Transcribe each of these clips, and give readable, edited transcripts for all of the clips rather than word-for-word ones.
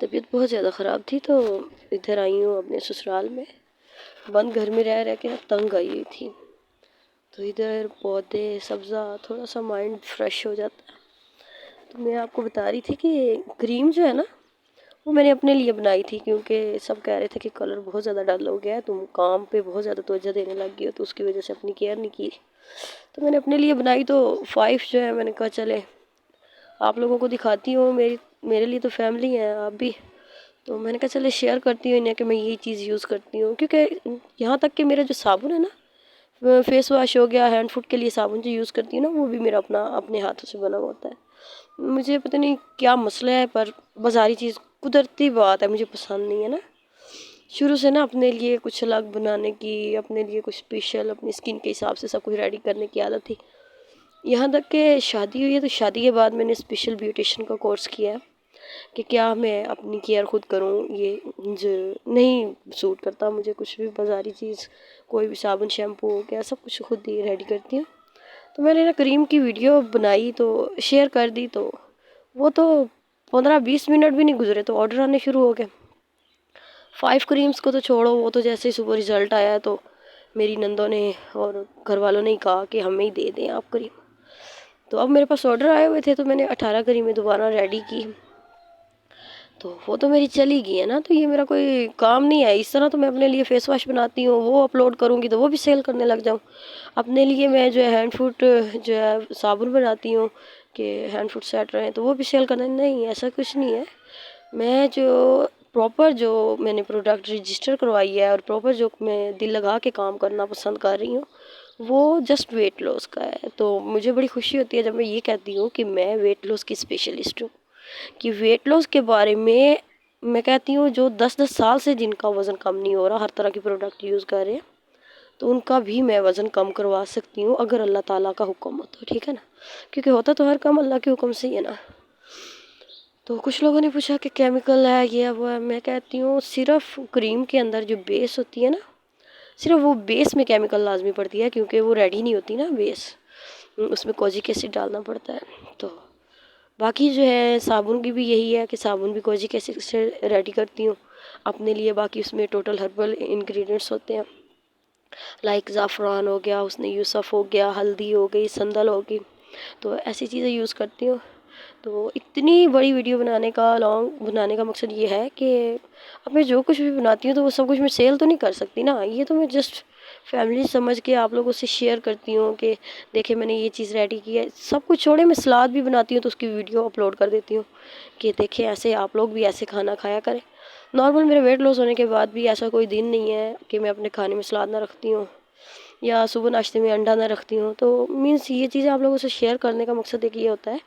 طبیعت بہت زیادہ خراب تھی تو ادھر آئی ہوں اپنے سسرال میں. بند گھر میں رہ کے تنگ آئی ہوئی تھی، تو ادھر پودے سبزہ تھوڑا سا مائنڈ فریش ہو جاتا ہے. تو میں آپ کو بتا رہی تھی کہ کریم جو ہے نا وہ میں نے اپنے لیے بنائی تھی، کیونکہ سب کہہ رہے تھے کہ کلر بہت زیادہ ڈل ہو گیا ہے، تم کام پہ بہت زیادہ توجہ دینے لگ گئی ہو، تو اس کی وجہ سے اپنی کیئر نہیں کی. تو میں نے اپنے لیے بنائی تو 5 جو ہے میں نے کہا چلے آپ لوگوں کو دکھاتی ہوں، میرے لیے تو فیملی ہے آپ بھی، تو میں نے کہا چلے شیئر کرتی ہوں انہیں کہ میں یہی چیز یوز کرتی ہوں. کیونکہ یہاں تک کہ میرا جو صابن ہے نا، فیس واش ہو گیا، ہینڈ فوٹ کے لیے صابن جو یوز کرتی ہوں نا، وہ بھی میرا اپنے ہاتھوں سے بنا ہوتا ہے. مجھے پتہ نہیں کیا مسئلہ ہے، پر بازاری چیز قدرتی بات ہے مجھے پسند نہیں ہے نا. شروع سے نا اپنے لیے کچھ الگ بنانے کی، اپنے لیے کچھ اسپیشل اپنی اسکن کے حساب سے سب کچھ ریڈی کرنے کی عادت تھی. یہاں تک کہ شادی ہوئی ہے تو شادی کے بعد میں نے اسپیشل بیوٹیشن کا کورس کیا ہے کہ کیا میں اپنی کیئر خود کروں. یہ جو نہیں سوٹ کرتا مجھے کچھ بھی بازاری چیز، کوئی بھی صابن شیمپو ہو گیا سب کچھ خود ہی ریڈی کرتی ہوں. تو میں نے نا کریم کی ویڈیو بنائی تو شیئر کر دی، تو وہ تو 15-20 منٹ بھی نہیں گزرے تو آرڈر آنے شروع ہو گئے. 5 کریمز کو تو چھوڑو، وہ تو جیسے ہی صبح رزلٹ آیا تو میری نندوں نے اور گھر والوں نے ہی کہا کہ ہمیں ہی دے دیں آپ کریم. تو اب میرے پاس آرڈر آئے ہوئے تھے تو میں نے 18 کریمیں دوبارہ ریڈی کی، تو وہ تو میری چلی گئی ہے نا. تو یہ میرا کوئی کام نہیں ہے. اس طرح تو میں اپنے لیے فیس واش بناتی ہوں، وہ اپلوڈ کروں گی تو وہ بھی سیل کرنے لگ جاؤں. اپنے لیے میں جو ہے ہینڈ فوٹ جو ہے صابن بناتی ہوں کہ ہینڈ فوٹ سیٹ رہیں تو وہ بھی سیل کرنا. نہیں، ایسا کچھ نہیں ہے. میں جو پراپر جو میں نے پروڈکٹ رجسٹر کروائی ہے اور پراپر جو میں دل لگا کے کام کرنا پسند کر رہی ہوں وہ جسٹ ویٹ لاس کا ہے. تو مجھے بڑی خوشی ہوتی ہے جب میں یہ کہتی ہوں کہ میں ویٹ لاس کی اسپیشلسٹ ہوں. کہ ویٹ لاس کے بارے میں کہتی ہوں جو 10-10 سال سے جن کا وزن کم نہیں ہو رہا، ہر طرح کی پروڈکٹ یوز کر رہے ہیں، تو ان کا بھی میں وزن کم کروا سکتی ہوں اگر اللہ تعالیٰ کا حکم ہو تو، ٹھیک ہے نا. کیونکہ ہوتا تو ہر کام اللہ کے حکم سے ہی ہے نا. تو کچھ لوگوں نے پوچھا کہ کیمیکل ہے یہ ہے وہ ہے. میں کہتی ہوں صرف کریم کے اندر جو بیس ہوتی ہے نا، صرف وہ بیس میں کیمیکل لازمی پڑتی ہے، کیونکہ وہ ریڈی نہیں ہوتی نا بیس، اس میں کوجک ایسڈ ڈالنا پڑتا ہے. تو باقی جو ہے صابن کی بھی یہی ہے کہ صابن بھی کوجک ایسڈ سے ریڈی کرتی ہوں اپنے لیے. باقی اس میں ٹوٹل ہربل انگریڈینٹس ہوتے ہیں، لائک زعفران ہو گیا، حسن یوسف ہو گیا، ہلدی ہو گئی، سندل ہو گئی، تو ایسی چیزیں یوز کرتی ہوں. تو اتنی بڑی ویڈیو بنانے کا مقصد یہ ہے کہ اب میں جو کچھ بھی بناتی ہوں تو وہ سب کچھ میں سیل تو نہیں کر سکتی نا. یہ تو میں جسٹ فیملی سمجھ کے آپ لوگوں سے شیئر کرتی ہوں کہ دیکھیں میں نے یہ چیز ریڈی کی ہے. سب کچھ چھوڑے، میں سلاد بھی بناتی ہوں تو اس کی ویڈیو اپلوڈ کر دیتی ہوں کہ دیکھیں ایسے آپ لوگ بھی ایسے کھانا کھایا کریں. نارمل میرے ویٹ لاس ہونے کے بعد بھی ایسا کوئی دن نہیں ہے کہ میں اپنے کھانے میں سلاد نہ رکھتی ہوں یا صبح ناشتے میں انڈا نہ رکھتی ہوں. تو مینس یہ چیزیں آپ لوگوں سے شیئر کرنے کا مقصد ایک یہ ہوتا ہے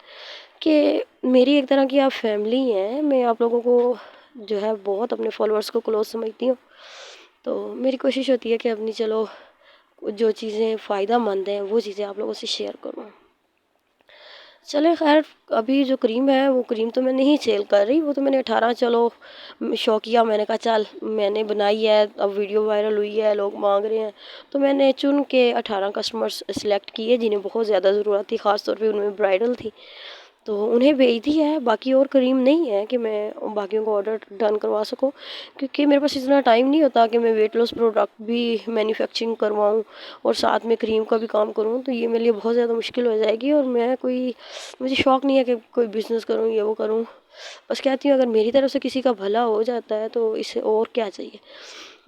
کہ میری ایک طرح کی آپ فیملی ہیں. میں آپ لوگوں کو جو ہے بہت اپنے فالوورس کو کلوز سمجھتی ہوں. تو میری کوشش ہوتی ہے کہ اپنی چلو جو چیزیں فائدہ مند ہیں وہ چیزیں آپ لوگوں سے شیئر کروں. چلے خیر، ابھی جو کریم ہے وہ کریم تو میں نہیں سیل کر رہی، وہ تو میں نے 18 چلو شوقیہ میں نے کہا چل میں نے بنائی ہے، اب ویڈیو وائرل ہوئی ہے، لوگ مانگ رہے ہیں، تو میں نے چن کے 18 کسٹمرز سلیکٹ کیے جنہیں بہت زیادہ ضرورت تھی، خاص طور پہ ان میں برائڈل تھی، تو انہیں بھیج دی ہے. باقی اور کریم نہیں ہے کہ میں باقیوں کو آرڈر ڈن کروا سکوں، کیونکہ میرے پاس اتنا ٹائم نہیں ہوتا کہ میں ویٹ لاس پروڈکٹ بھی مینوفیکچرنگ کرواؤں اور ساتھ میں کریم کا بھی کام کروں. تو یہ میرے لیے بہت زیادہ مشکل ہو جائے گی، اور مجھے شوق نہیں ہے کہ کوئی بزنس کروں یہ وہ کروں. بس کہتی ہوں اگر میری طرف سے کسی کا بھلا ہو جاتا ہے تو اسے اور کیا چاہیے.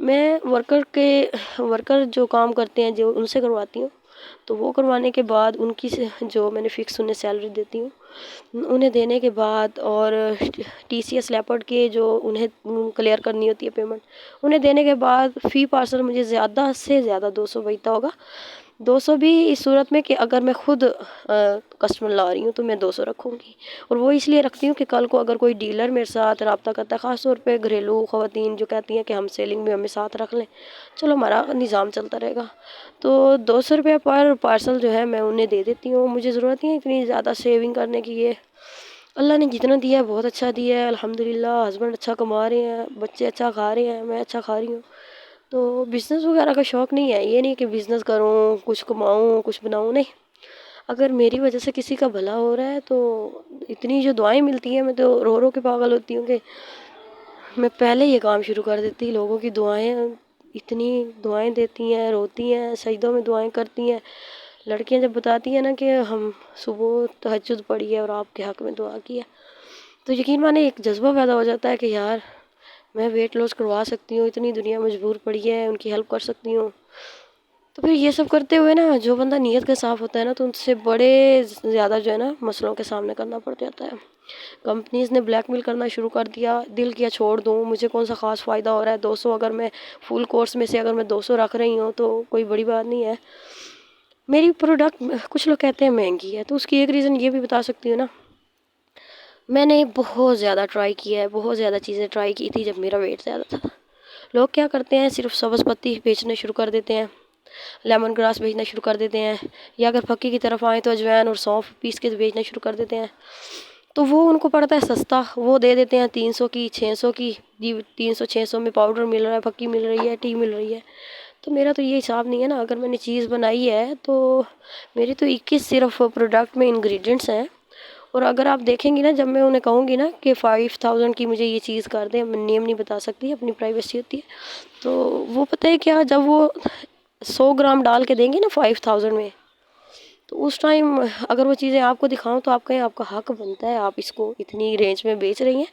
میں ورکر جو کام کرتے ہیں جو ان سے کرواتی ہوں، تو وہ کروانے کے بعد ان کی جو میں نے فکس انہیں سیلری دیتی ہوں، انہیں دینے کے بعد اور ٹی سی ایس لیپرڈ کے جو انہیں کلیئر کرنی ہوتی ہے پیمنٹ، انہیں دینے کے بعد فی پارسل مجھے زیادہ سے زیادہ 200 بچتا ہوگا. 200 بھی اس صورت میں کہ اگر میں خود کسٹمر لا رہی ہوں تو میں 200 رکھوں گی. اور وہ اس لیے رکھتی ہوں کہ کل کو اگر کوئی ڈیلر میرے ساتھ رابطہ کرتا ہے، خاص طور پہ گھریلو خواتین جو کہتی ہیں کہ ہم سیلنگ میں ہمیں ساتھ رکھ لیں، چلو ہمارا نظام چلتا رہے گا، تو 200 روپے پر پارسل جو ہے میں انہیں دے دیتی ہوں. مجھے ضرورت نہیں ہے اتنی زیادہ سیونگ کرنے کی. یہ اللہ نے جتنا دیا ہے بہت اچھا دیا ہے الحمدللہ. ہسبینڈ اچھا کما رہے ہیں، بچے اچھا کھا رہے ہیں، میں اچھا کھا رہی ہوں. تو بزنس وغیرہ کا شوق نہیں ہے. یہ نہیں کہ بزنس کروں، کچھ کماؤں، کچھ بناؤں، نہیں. اگر میری وجہ سے کسی کا بھلا ہو رہا ہے تو اتنی جو دعائیں ملتی ہیں میں تو رو رو کے پاگل ہوتی ہوں کہ میں پہلے یہ کام شروع کر دیتی. لوگوں کی دعائیں اتنی دعائیں دیتی ہیں، روتی ہیں، سجدوں میں دعائیں کرتی ہیں. لڑکیاں جب بتاتی ہیں نا کہ ہم صبح تہجد پڑھی ہے اور آپ کے حق میں دعا کی ہے، تو یقین مانے ایک جذبہ پیدا ہو جاتا ہے کہ یار میں ویٹ لاس کروا سکتی ہوں، اتنی دنیا مجبور پڑی ہے، ان کی ہیلپ کر سکتی ہوں. تو پھر یہ سب کرتے ہوئے نا جو بندہ نیت کا صاف ہوتا ہے نا تو ان سے بڑے زیادہ جو ہے نا مسئلوں کے سامنے کرنا پڑ جاتا ہے. کمپنیز نے بلیک میل کرنا شروع کر دیا. دل کیا چھوڑ دوں، مجھے کون سا خاص فائدہ ہو رہا ہے. 200 اگر میں فل کورس میں سے اگر میں 200 رکھ رہی ہوں تو کوئی بڑی بات نہیں ہے. میری پروڈکٹ کچھ لوگ کہتے ہیں مہنگی ہے، تو اس کی ایک ریزن یہ بھی بتا سکتی ہوں نا، میں نے بہت زیادہ ٹرائی کیا ہے، بہت زیادہ چیزیں ٹرائی کی تھی جب میرا ویٹ زیادہ تھا. لوگ کیا کرتے ہیں، صرف سبز پتی بیچنا شروع کر دیتے ہیں، لیمن گراس بیچنا شروع کر دیتے ہیں، یا اگر پھکی کی طرف آئیں تو اجوائن اور سونف پیس کے بیچنا شروع کر دیتے ہیں. تو وہ ان کو پڑتا ہے سستا، وہ دے دیتے ہیں 300 کی، 600 کی. 300 600 میں پاؤڈر مل رہا ہے، پھکی مل رہی ہے، ٹی مل رہی ہے. تو میرا تو یہ حساب نہیں ہے نا. اگر میں نے چیز بنائی ہے تو میری تو 21 صرف پروڈکٹ میں انگریڈینٹس ہیں. اور اگر آپ دیکھیں گی نا، جب میں انہیں کہوں گی نا کہ 5000 کی مجھے یہ چیز کر دیں، میں نیم نہیں بتا سکتی، اپنی پرائیویسی ہوتی ہے، تو وہ پتہ ہے کیا، جب وہ 100 گرام ڈال کے دیں گے نا 5000 میں، تو اس ٹائم اگر وہ چیزیں آپ کو دکھاؤں تو آپ کہیں آپ کا حق بنتا ہے، آپ اس کو اتنی رینج میں بیچ رہی ہیں.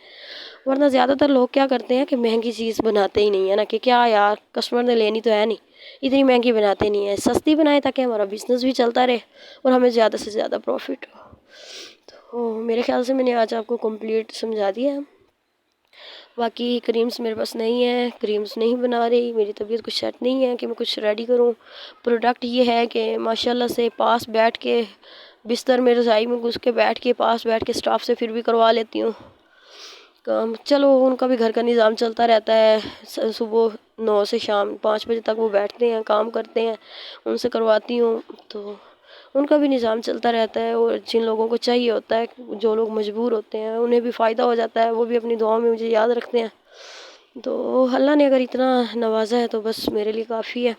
ورنہ زیادہ تر لوگ کیا کرتے ہیں کہ مہنگی چیز بناتے ہی نہیں ہے نا، کہ کیا یار کسٹمر نے لینی تو ہے نہیں، اتنی مہنگی بناتے نہیں ہیں، سستی بنائیں تاکہ ہمارا بزنس بھی چلتا رہے اور ہمیں زیادہ سے زیادہ پروفٹ ہو. تو میرے خیال سے میں نے آج آپ کو کمپلیٹ سمجھا دیا ہے. باقی کریمز میرے پاس نہیں ہے، کریمز نہیں بنا رہی، میری طبیعت کچھ سیٹ نہیں ہے کہ میں کچھ ریڈی کروں. پروڈکٹ یہ ہے کہ ماشاءاللہ سے پاس بیٹھ کے بستر میں رضائی میں گھس کے بیٹھ کے پاس بیٹھ کے اسٹاف سے پھر بھی کروا لیتی ہوں کام. چلو ان کا بھی گھر کا نظام چلتا رہتا ہے، صبح 9 سے شام 5 بجے تک وہ بیٹھتے ہیں، کام کرتے ہیں، ان سے کرواتی ہوں، تو ان کا بھی نظام چلتا رہتا ہے. اور جن لوگوں کو چاہیے ہوتا ہے، جو لوگ مجبور ہوتے ہیں، انہیں بھی فائدہ ہو جاتا ہے، وہ بھی اپنی دعاؤں میں مجھے یاد رکھتے ہیں. تو اللہ نے اگر اتنا نوازا ہے تو بس میرے لیے کافی ہے.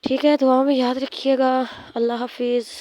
ٹھیک ہے، دعاؤں میں یاد رکھیے گا. اللہ حافظ.